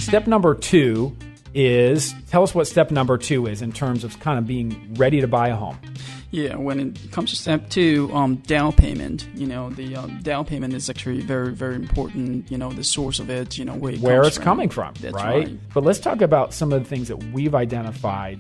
step number 2 is, tell us what step number 2 is in terms of kind of being ready to buy a home. Yeah, when it comes to step 2, down payment, the down payment is actually very, very important, the source of it, where it's coming from, That's right? But let's talk about some of the things that we've identified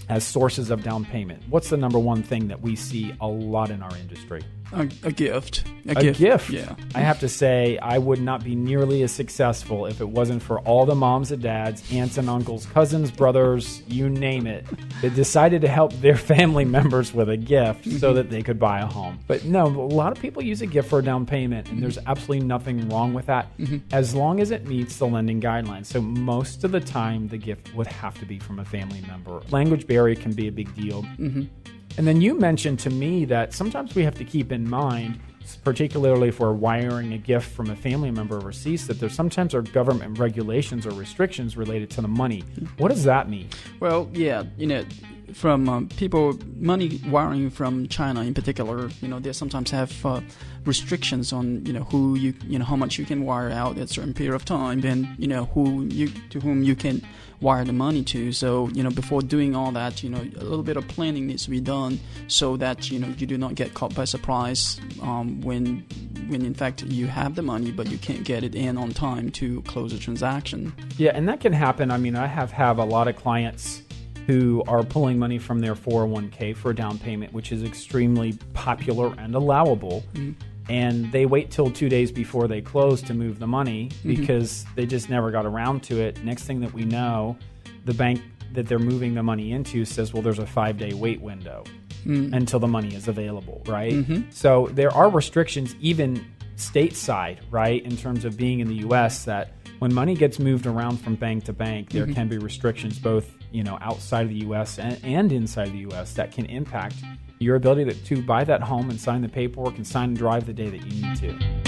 as sources of down payment. What's the number one thing that we see a lot in our industry? A gift. A gift. Yeah. I have to say, I would not be nearly as successful if it wasn't for all the moms and dads, aunts and uncles, cousins, brothers, you name it, that decided to help their family members with a gift so that they could buy a home. But no, a lot of people use a gift for a down payment, and there's absolutely nothing wrong with that as long as it meets the lending guidelines. So most of the time, the gift would have to be from a family member. Language barrier can be a big deal. And then you mentioned to me that sometimes we have to keep in mind, particularly if we're wiring a gift from a family member overseas, that there sometimes are government regulations or restrictions related to the money. What does that mean? Well, yeah, from people, money wiring from China in particular, they sometimes have restrictions on, who how much you can wire out at a certain period of time, and to whom you can wire the money to. So before doing all that, a little bit of planning needs to be done so that you do not get caught by surprise when in fact you have the money but you can't get it in on time to close a transaction. Yeah, and that can happen. I mean, I have a lot of clients who are pulling money from their 401k for a down payment, which is extremely popular and allowable. And they wait till 2 days before they close to move the money because they just never got around to it. Next thing that we know, the bank that they're moving the money into says, well, there's a 5-day wait window until the money is available, right? So there are restrictions even stateside, right, in terms of being in the U.S., that when money gets moved around from bank to bank, there can be restrictions both outside of the U.S. and inside the U.S. that can impact your ability to buy that home and sign the paperwork and sign and drive the day that you need to.